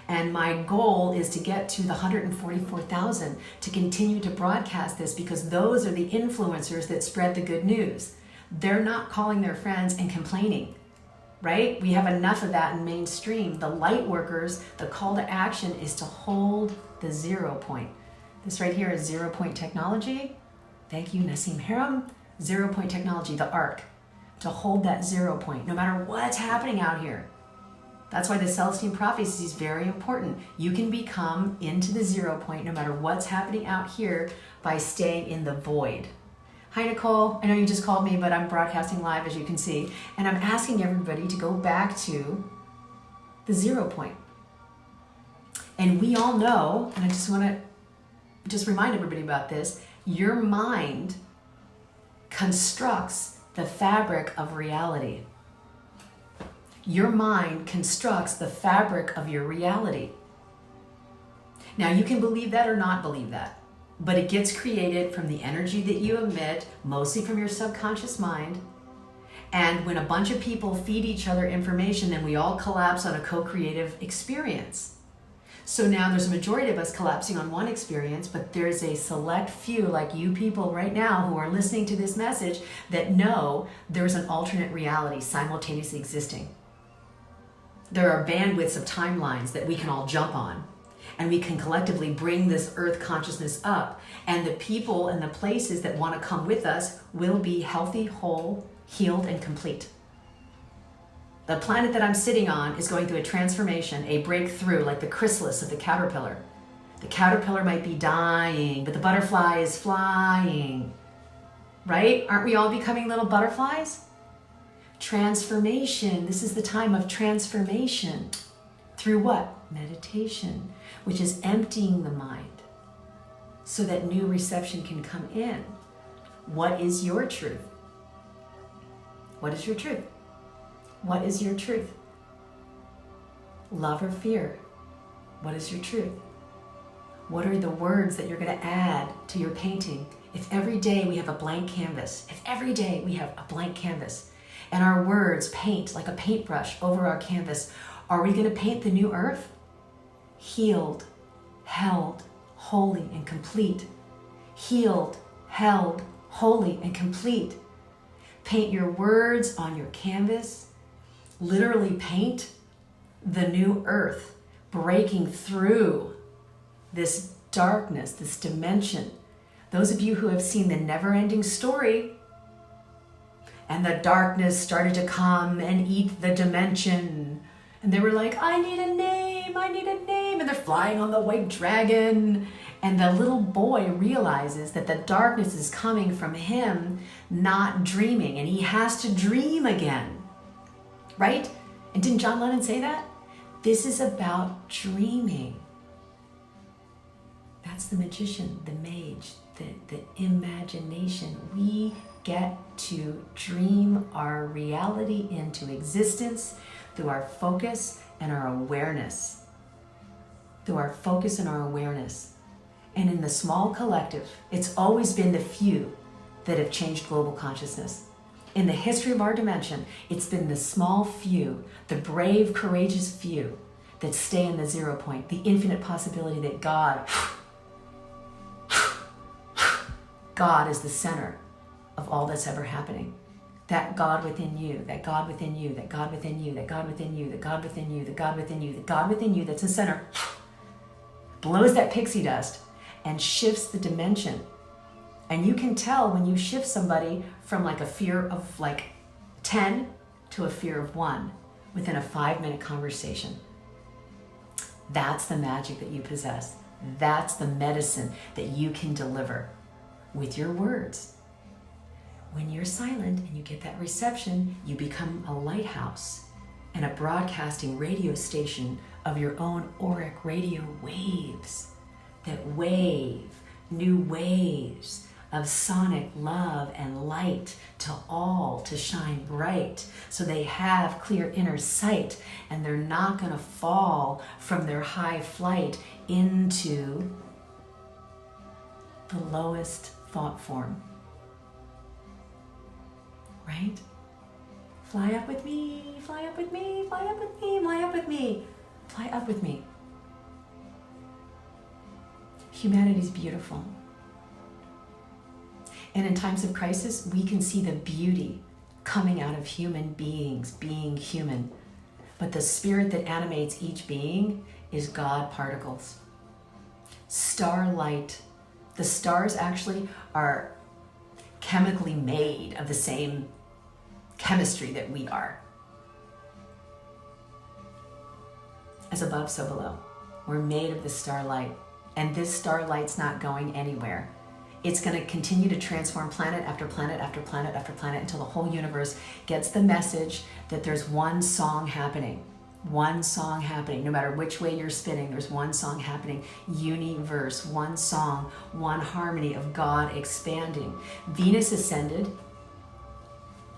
And my goal is to get to the 144,000 to continue to broadcast this, because those are the influencers that spread the good news. They're not calling their friends and complaining, right? We have enough of that in mainstream. The light workers, the call to action is to hold the 0 point. This right here is 0 point technology. Thank you, Nassim Haram. 0 point technology, the arc. To hold that 0 point, no matter what's happening out here. That's why the Celestine prophecy is very important. You can become into the 0 point no matter what's happening out here by staying in the void. Hi, Nicole. I know you just called me, but I'm broadcasting live, as you can see. And I'm asking everybody to go back to the 0 point. And we all know, and I just want to remind everybody about this, your mind constructs the fabric of reality. Your mind constructs the fabric of your reality. Now, you can believe that or not believe that, but it gets created from the energy that you emit, mostly from your subconscious mind. And when a bunch of people feed each other information, then we all collapse on a co-creative experience. So now there's a majority of us collapsing on one experience, but there's a select few, like you people right now who are listening to this message, that know there's an alternate reality simultaneously existing. There are bandwidths of timelines that we can all jump on, and we can collectively bring this earth consciousness up. And the people and the places that want to come with us will be healthy, whole, healed, and complete. The planet that I'm sitting on is going through a transformation, a breakthrough, like the chrysalis of the caterpillar. The caterpillar might be dying, but the butterfly is flying, right? Aren't we all becoming little butterflies? Transformation. This is the time of transformation. Through what? Meditation, which is emptying the mind so that new reception can come in. What is your truth? What is your truth? What is your truth? Love or fear? What is your truth? What are the words that you're going to add to your painting? If every day we have a blank canvas, and our words paint like a paintbrush over our canvas, are we going to paint the new earth? Healed, held, holy, and complete. Healed, held, holy, and complete. Paint your words on your canvas. Literally paint the new earth, breaking through this darkness, this dimension. Those of you who have seen the never-ending story, and the darkness started to come and eat the dimension, and they were like, I need a name, and they're flying on the white dragon, and the little boy realizes that the darkness is coming from him not dreaming, and he has to dream again, right? And didn't John Lennon say that? This is about dreaming. That's the magician, the mage, the imagination. We get to dream our reality into existence through our focus and our awareness. Through our focus and our awareness. And in the small collective, it's always been the few that have changed global consciousness. In the history of our dimension, it's been the small few, the brave, courageous few that stay in the 0 point, the infinite possibility that God is the center of all that's ever happening. That God within you, that God within you, that God within you, that God within you, that God within you, that God within you, that God within you, that's the center, blows that pixie dust and shifts the dimension. And you can tell when you shift somebody from like a fear of like 10 to a fear of 1 within a 5-minute conversation. That's the magic that you possess. That's the medicine that you can deliver with your words. When you're silent and you get that reception, you become a lighthouse and a broadcasting radio station of your own auric radio waves that wave new waves of sonic love and light to all to shine bright, so they have clear inner sight and they're not going to fall from their high flight into the lowest thought form. Right? Fly up with me, fly up with me, fly up with me, fly up with me, fly up with me. Humanity's beautiful. And in times of crisis, we can see the beauty coming out of human beings being human. But the spirit that animates each being is God particles. Starlight. The stars actually are chemically made of the same chemistry that we are. As above, so below. We're made of the starlight. And this starlight's not going anywhere. It's going to continue to transform planet after planet after planet after planet until the whole universe gets the message that there's one song happening. One song happening. No matter which way you're spinning, there's one song happening. Universe, one song, one harmony of God expanding. Venus ascended,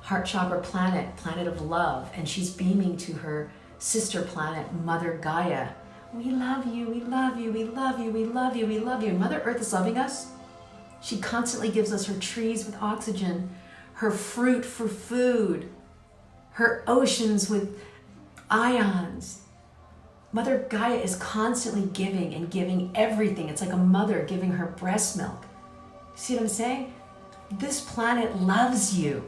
heart chakra planet, planet of love, and she's beaming to her sister planet, Mother Gaia. We love you, we love you, we love you, we love you, we love you. And Mother Earth is loving us. She constantly gives us her trees with oxygen, her fruit for food, her oceans with ions. Mother Gaia is constantly giving and giving everything. It's like a mother giving her breast milk. See what I'm saying? This planet loves you.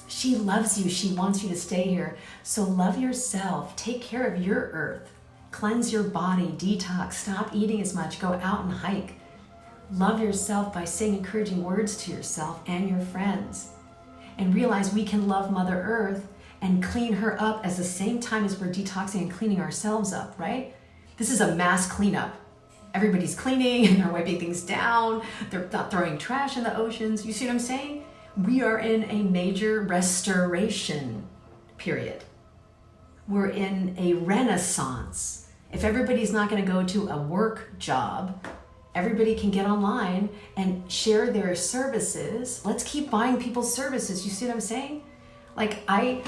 She loves you. She wants you to stay here. So love yourself. Take care of your earth. Cleanse your body. Detox. Stop eating as much. Go out and hike. Love yourself by saying encouraging words to yourself and your friends. And realize we can love Mother Earth and clean her up at the same time as we're detoxing and cleaning ourselves up, right? This is a mass cleanup. Everybody's cleaning and they're wiping things down. They're not throwing trash in the oceans. You see what I'm saying? We are in a major restoration period. We're in a renaissance. If everybody's not going to go to a work job, everybody can get online and share their services. Let's keep buying people's services. You see what I'm saying? Like I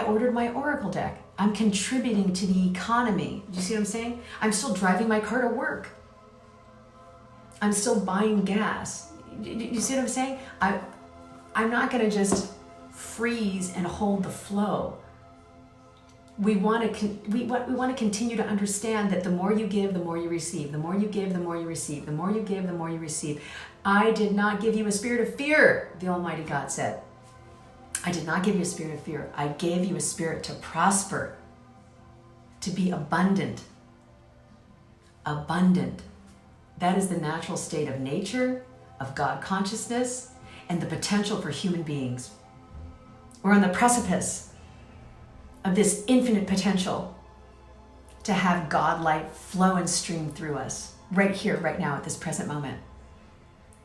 ordered my Oracle deck. I'm contributing to the economy. You see what I'm saying? I'm still driving my car to work. I'm still buying gas. You see what I'm saying? I'm not going to just freeze and hold the flow. We want to continue to understand that the more you give, the more you receive. The more you give, the more you receive. The more you give, the more you receive. I did not give you a spirit of fear, the Almighty God said. I did not give you a spirit of fear. I gave you a spirit to prosper, to be abundant. Abundant. That is the natural state of nature, of God consciousness, and the potential for human beings. We're on the precipice of this infinite potential to have God light flow and stream through us right here, right now, at this present moment.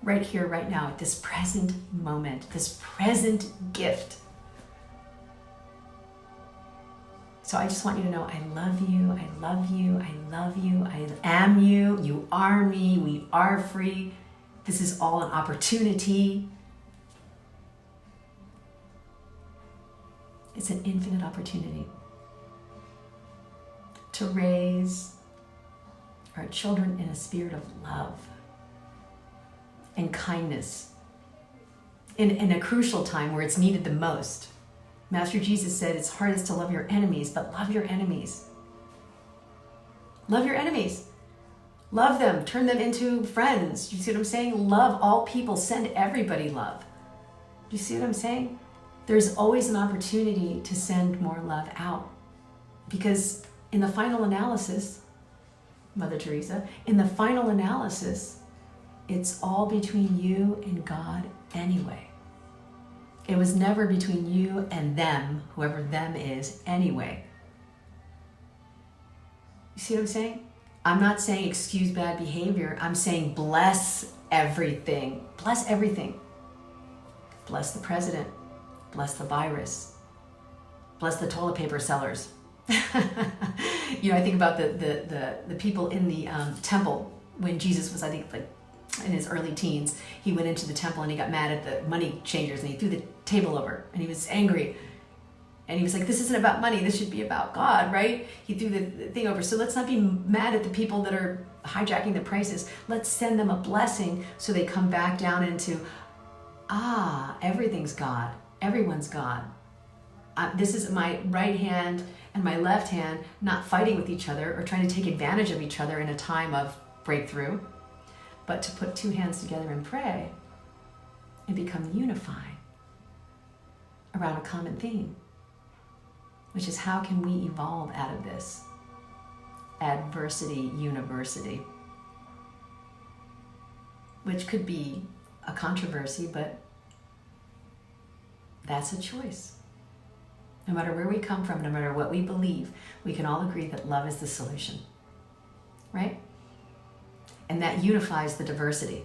Right here, right now, at this present moment, this present gift. So I just want you to know, I love you, I love you, I love you, I am you, you are me, we are free. This is all an opportunity. It's an infinite opportunity to raise our children in a spirit of love and kindness in a crucial time where it's needed the most. Master Jesus said it's hardest to love your enemies, but love your enemies. Love your enemies. Love them. Turn them into friends. You see what I'm saying? Love all people. Send everybody love. You see what I'm saying? There's always an opportunity to send more love out. Because in the final analysis, Mother Teresa, in the final analysis, it's all between you and God anyway. It was never between you and them, whoever them is, anyway. You see what I'm saying? I'm not saying excuse bad behavior. I'm saying bless everything. Bless everything. Bless the president. Bless the virus. Bless the toilet paper sellers. You know, I think about the people in the temple when Jesus was, I think, like in his early teens. He went into the temple and he got mad at the money changers and he threw the table over and he was angry. And he was like, this isn't about money, this should be about God, right? He threw the thing over. So let's not be mad at the people that are hijacking the prices. Let's send them a blessing so they come back down into, everything's God. Everyone's God. This is my right hand and my left hand not fighting with each other or trying to take advantage of each other in a time of breakthrough, but to put two hands together and pray and become unified around a common theme, which is how can we evolve out of this adversity university, which could be a controversy, but that's a choice. No matter where we come from, no matter what we believe, we can all agree that love is the solution, right? And that unifies the diversity.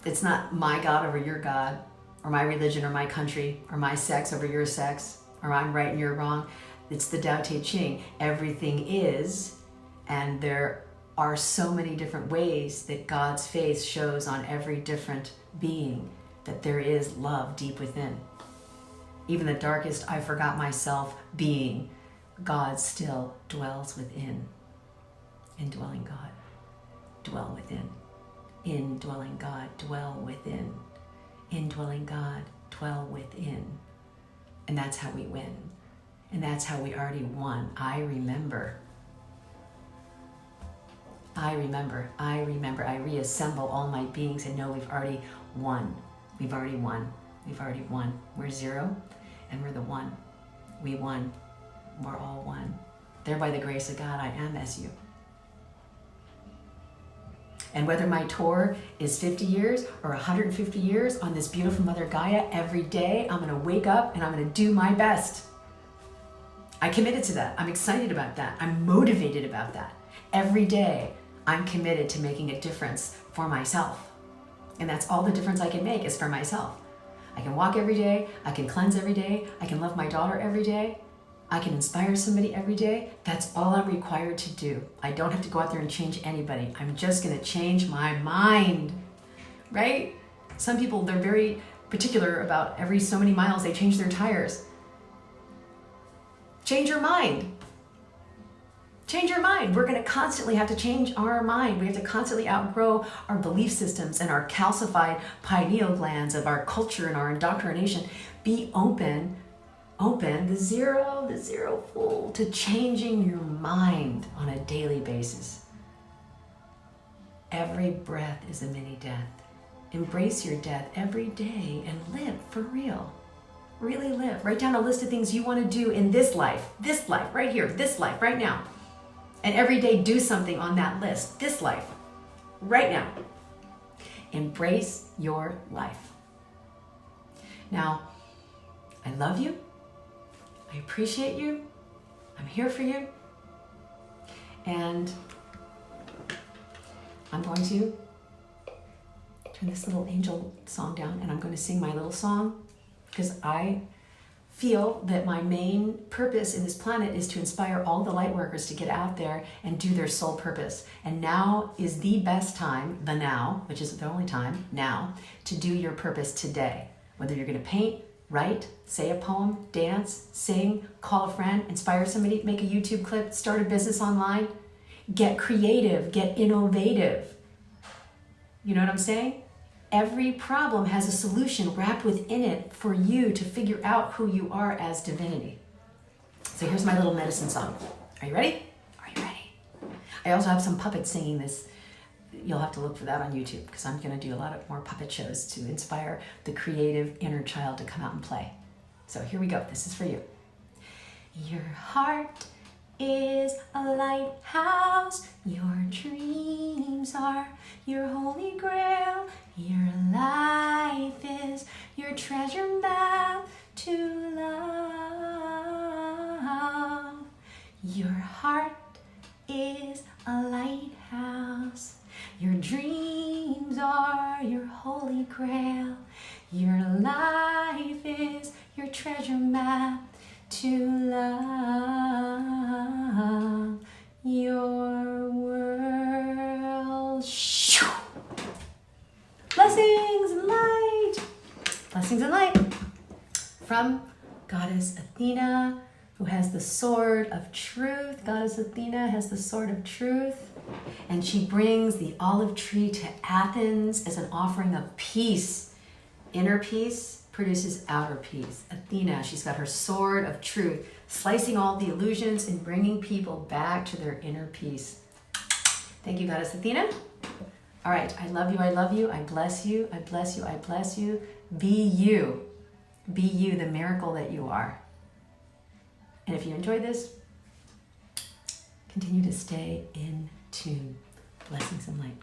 It's not my God over your God, or my religion or my country, or my sex over your sex, or I'm right and you're wrong. It's the Tao Te Ching. Everything is, and there are so many different ways that God's face shows on every different being that there is love deep within. Even the darkest I forgot myself being, God still dwells within. Indwelling God, dwell within. Indwelling God, dwell within. Indwelling God, dwell within. And that's how we win. And that's how we already won. I remember. I reassemble all my beings and know we've already won. We've already won. We're zero and we're the one. We won. We're all one. There, by the grace of God, I am as you. And whether my tour is 50 years or 150 years on this beautiful Mother Gaia, every day I'm going to wake up and I'm going to do my best. I committed to that. I'm excited about that. I'm motivated about that. Every day I'm committed to making a difference for myself. And that's all the difference I can make is for myself. I can walk every day. I can cleanse every day. I can love my daughter every day. I can inspire somebody every day. That's all I'm required to do. I don't have to go out there and change anybody. I'm just going to change my mind, right? Some people, they're very particular about every so many miles they change their tires. Change your mind. Change your mind. We're going to constantly have to change our mind. We have to constantly outgrow our belief systems and our calcified pineal glands of our culture and our indoctrination. Be open, the zero fool, to changing your mind on a daily basis. Every breath is a mini death. Embrace your death every day and live for real. Really live. Write down a list of things you want to do in this life, right here, this life, right now. And every day do something on that list, this life, right now. Embrace your life. Now, I love you. I appreciate you. I'm here for you. And I'm going to turn this little angel song down and I'm going to sing my little song because I feel that my main purpose in this planet is to inspire all the light workers to get out there and do their soul purpose. And now is the best time, the now, which is the only time, now, to do your purpose today. Whether you're going to paint, write, say a poem, dance, sing, call a friend, inspire somebody, make a YouTube clip, start a business online, get creative, get innovative. You know what I'm saying? Every problem has a solution wrapped within it for you to figure out who you are as divinity. So here's my little medicine song. Are you ready? Are you ready? I also have some puppets singing this. You'll have to look for that on YouTube because I'm going to do a lot of more puppet shows to inspire the creative inner child to come out and play. So here we go. This is for you. Your heart is a lighthouse. Your dreams are your holy grail. Your life is your treasure map to love. Your heart is a lighthouse. Your dreams are your holy grail. Your life is your treasure map to love. Your world. Shoo! Blessings and light. Blessings and light from Goddess Athena, who has the sword of truth. Goddess Athena has the sword of truth, and she brings the olive tree to Athens as an offering of peace. Inner peace produces outer peace. Athena, she's got her sword of truth, slicing all the illusions and bringing people back to their inner peace. Thank you, Goddess Athena. All right, I love you, I love you, I bless you, I bless you, I bless you. Be you. Be you, the miracle that you are. And if you enjoyed this, continue to stay in tune. Blessings and light.